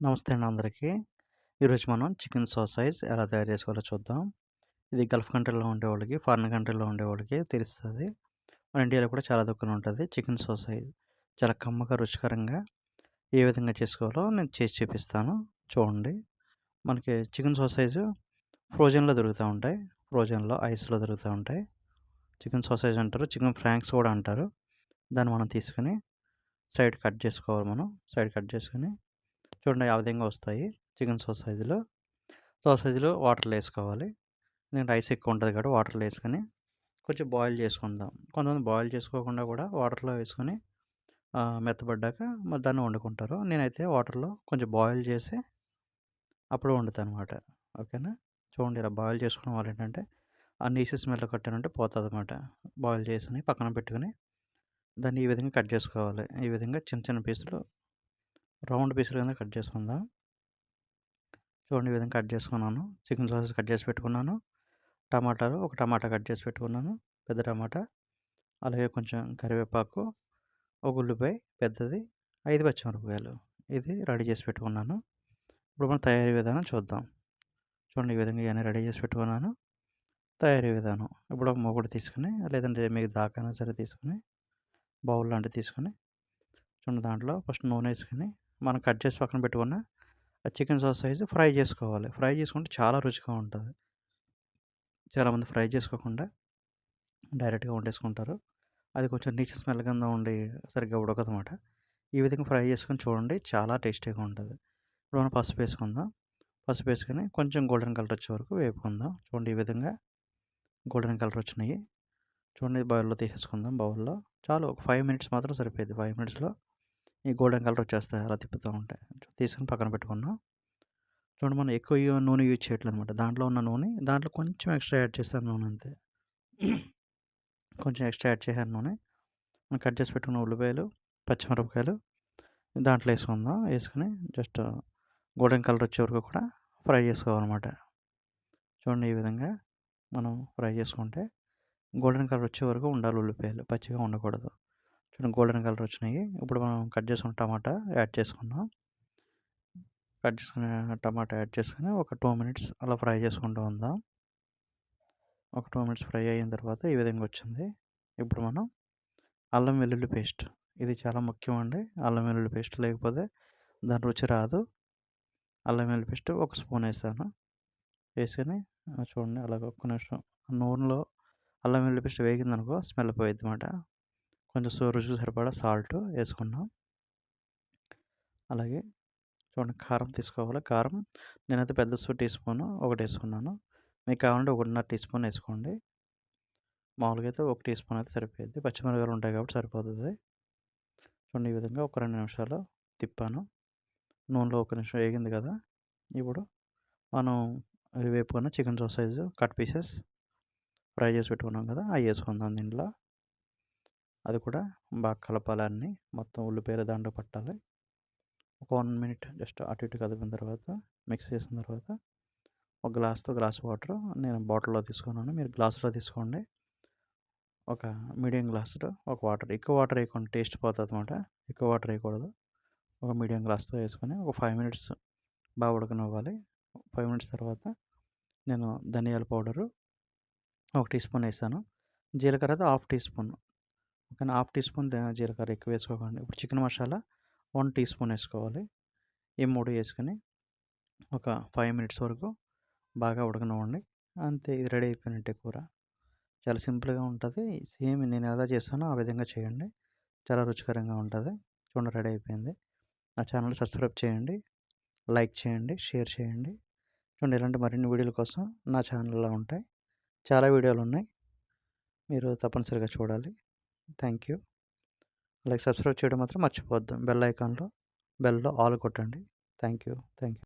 నమస్తే అండి అందరికీ. ఈరోజు మనం చికెన్ సాసేజ్ ఎలా తయారు చేసుకోవాలో చూద్దాం. ఇది గల్ఫ్ కంట్రీలో ఉండేవాళ్ళకి, ఫారిన్ కంట్రీలో ఉండేవాళ్ళకి తెలుస్తది. మన ఇండియాలో కూడా చాలా దుక్కున ఉంటది. చికెన్ సాసేజ్ చాలా కమ్మగా, రుచికరంగా ఏ విధంగా చేసుకోవాలో నేను చేసి చూపిస్తాను. చూడండి. మనకి చికెన్ సాసేజు ఫ్రోజన్‌లో దొరుకుతా ఉంటాయి. ఫ్రోజన్‌లో, ఐస్‌లో దొరుకుతా ఉంటాయి. చికెన్ సాసేజ్ అంటారు. చికెన్ ఫ్రాంక్స్ కూడా అంటారు. దాన్ని మనం తీసుకొని సైడ్ కట్ చేసుకోవాలి మనం. సైడ్ కట్ చేసుకొని చూడండి ఆ విధంగా వస్తాయి చికెన్ సాసేజ్‌లో వాటర్‌లో ఏసుకోవాలి. ఎందుకంటే ఐస్ ఎక్కువ ఉంటది కాబట్టి వాటర్‌లో ఏసుకొని కొంచెం బాయిల్ చేసుకుందాం. కొంతమంది బాయిల్ చేసుకోకుండా కూడా వాటర్‌లో వేసుకొని మెత్తబడ్డాక మరి దాన్ని వండుకుంటారు. నేనైతే వాటర్‌లో కొంచెం బాయిల్ చేసి అప్పుడు వండుతానమాట. ఓకేనా. చూడండి ఇలా బాయిల్ చేసుకోవడం వల్ల ఏంటంటే ఆ నీసు స్మెల్ కట్టానంటే పోతదనమాట. బాయిల్ చేసుకొని పక్కన పెట్టుకొని దాన్ని ఈ విధంగా కట్ చేసుకోవాలి. ఈ విధంగా చిన్న చిన్న పీసులు రౌండ్ పీసులు కింద కట్ చేసుకుందాం. చూడండి ఈ విధంగా కట్ చేసుకున్నాను. చికెన్ సాసేజ్ కట్ చేసి పెట్టుకున్నాను. టమాటాలు ఒక టమాటా కట్ చేసి పెట్టుకున్నాను. పెద్ద టమాటా. అలాగే కొంచెం కరివేపాకు, ఒక ఉల్లిపాయ పెద్దది, 5 పచ్చిమిరపకాయలు. ఇది రెడీ చేసి పెట్టుకున్నాను. ఇప్పుడు మనం తయారీ విధానం చూద్దాం. చూడండి ఈ విధంగా ఇవన్నీ రెడీ చేసి పెట్టుకున్నాను. తయారీ విధానం. ఇప్పుడు ఒక మూకుడు తీసుకొని లేదంటే మీకు దాకైనా సరే తీసుకొని బౌల్ లాంటిది తీసుకొని చూడండి దాంట్లో ఫస్ట్ నూనె వేసుకొని మనం కట్ చేసి పక్కన పెట్టుకున్న ఆ చికెన్ సాసేజ్ ఫ్రై చేసుకోవాలి. ఫ్రై చేసుకుంటే చాలా రుచిగా ఉంటది. చాలామంది ఫ్రై చేసుకోకుండా డైరెక్ట్‌గా వండేసుకుంటారు. అది కొంచెం నీచు స్మెల్ కింద ఉండి సరిగ్గా ఉడకదనమాట. ఈ విధంగా ఫ్రై చేసుకొని చూడండి చాలా టేస్టీగా ఉంటది. ఇప్పుడు మనం పసుపు వేసుకుందాం. పసుపు వేసుకొని కొంచెం గోల్డెన్ కలర్ వచ్చే వరకు వేపుకుందాం. చూడండి ఈ విధంగా గోల్డెన్ కలర్ వచ్చినాయి. చూడండి బౌల్‌లో తీసేసుకుందాం బౌల్‌లో. చాలు ఒక 5 మినిట్స్ మాత్రం సరిపోయిద్ది. 5 మినిట్స్‌లో ఈ గోల్డెన్ కలర్ వచ్చేస్తాయి అలా తిప్పుతూ ఉంటే. తీసుకొని పక్కన పెట్టుకున్నాం. చూడండి మనం ఎక్కువ నూనె యూజ్ చేయట్లేదనమాట. దాంట్లో ఉన్న నూనె దాంట్లో కొంచెం ఎక్స్ట్రా యాడ్ చేశాను నూనె అంతే. కొంచెం ఎక్స్ట్రా యాడ్ చేశాను నూనె. మనం కట్ చేసి పెట్టుకున్న ఉల్లిపాయలు, పచ్చిమిరపకాయలు దాంట్లో ఏసుకుందాం. ఏసుకొని జస్ట్ గోల్డెన్ కలర్ వచ్చే వరకు కూడా ఫ్రై చేసుకోవాలన్నమాట. చూడండి ఈ విధంగా మనం ఫ్రై చేసుకుంటే గోల్డెన్ కలర్ వచ్చే వరకు ఉండాలి ఉల్లిపాయలు. పచ్చిగా ఉండకూడదు. చూడండి గోల్డెన్ కలర్ వచ్చినాయి. ఇప్పుడు మనం కట్ చేసుకున్న టమాటా యాడ్ చేసుకుందాం. కట్ చేసుకున్న టమాటా యాడ్ చేసుకొని ఒక 2 మినిట్స్ అలా ఫ్రై చేసుకుంటూ ఉందాం. ఒక 2 మినిట్స్ ఫ్రై అయిన తర్వాత ఈ విధంగా వచ్చింది. ఇప్పుడు మనం అల్లం వెల్లుల్లి పేస్ట్. ఇది చాలా ముఖ్యం అండి. అల్లం వెల్లుల్లి పేస్ట్ లేకపోతే దాని రుచి రాదు. అల్లం వెల్లుల్లి పేస్ట్ ఒక స్పూన్ వేసాను. వేసుకొని చూడండి అలాగ ఒక్క నిమిషం నూనెలో అల్లం వెల్లుల్లి పేస్ట్ వేగిందనుకో స్మెల్ పోయిద్దన్నమాట. కొంచెం రుచికి సరిపడా సాల్ట్ వేసుకున్నాం. అలాగే చూడండి కారం తీసుకోవాలి. కారం నేనైతే పెద్ద టీ స్పూను ఒకటి వేసుకున్నాను. మీకు కావాలంటే 1.5 టీ స్పూన్ వేసుకోండి. మామూలుగా అయితే 1 టీ స్పూన్ అయితే సరిపోయిద్ది. పచ్చిమిరపకాయలు ఉంటాయి కాబట్టి సరిపోతుంది. చూడండి ఈ విధంగా ఒక 2 నిమిషాలు తిప్పాను. నూనెలో ఒక నిమిషం వేగింది కదా! ఇప్పుడు మనం వేపుకున్న chicken sausage cut pieces fry చేసి పెట్టుకున్నాం కదా! అవి వేసుకుందాం దీంట్లో. అది కూడా బాగా కలపాలి అన్నీ. మొత్తం ఉల్లిపాయలు దాంట్లో పట్టాలి. ఒక 1 మినిట్ జస్ట్ అటు ఇటు కదిపిన తర్వాత మిక్స్ చేసిన తర్వాత ఒక గ్లాస్ వాటర్ నేను బాటిల్‌లో తీసుకున్నాను. మీరు గ్లాస్‌లో తీసుకోండి. ఒక మీడియం గ్లాస్‌లో ఒక వాటర్. ఎక్కువ వాటర్ వేయకండి టేస్ట్ పోతదన్నమాట. ఎక్కువ వాటర్ వేయకూడదు. ఒక మీడియం గ్లాస్‌తో వేసుకొని ఒక 5 మినిట్స్ బాగా ఉడకనివ్వాలి. 5 మినిట్స్ తర్వాత నేను ధనియాల పౌడరు ఒక టీ స్పూన్ వేసాను. జీలకర్ర అయితే హాఫ్ టీ స్పూన్. ఓకేనా. హాఫ్ టీ స్పూన్ జీలకర్ర ఎక్కువ వేసుకోకండి. ఇప్పుడు చికెన్ మసాలా 1 టీ స్పూన్ వేసుకోవాలి. ఈ 3 వేసుకొని ఒక 5 మినిట్స్ వరకు బాగా ఉడకనివ్వండి. అంతే ఇది రెడీ అయిపోయినట్టే కూర. చాలా సింపుల్‌గా ఉంటది. సేమ్ నేను ఎలా చేస్తానో ఆ విధంగా చేయండి. చాలా రుచికరంగా ఉంటది. చూడండి రెడీ అయిపోయింది. నా ఛానల్ సబ్స్క్రైబ్ చేయండి. లైక్ చేయండి. షేర్ చేయండి. చూడండి ఇలాంటి మరిన్ని వీడియోల కోసం నా ఛానల్‌లో ఉంటాయి. చాలా వీడియోలున్నాయి. మీరు తప్పనిసరిగా చూడాలి. Thank you. అలాగే సబ్స్క్రైబ్ చేయడం మాత్రం మర్చిపోవద్దు. బెల్ ఐకాన్‌లో బెల్‌లో ఆల్ కొట్టండి. Thank you. Thank you.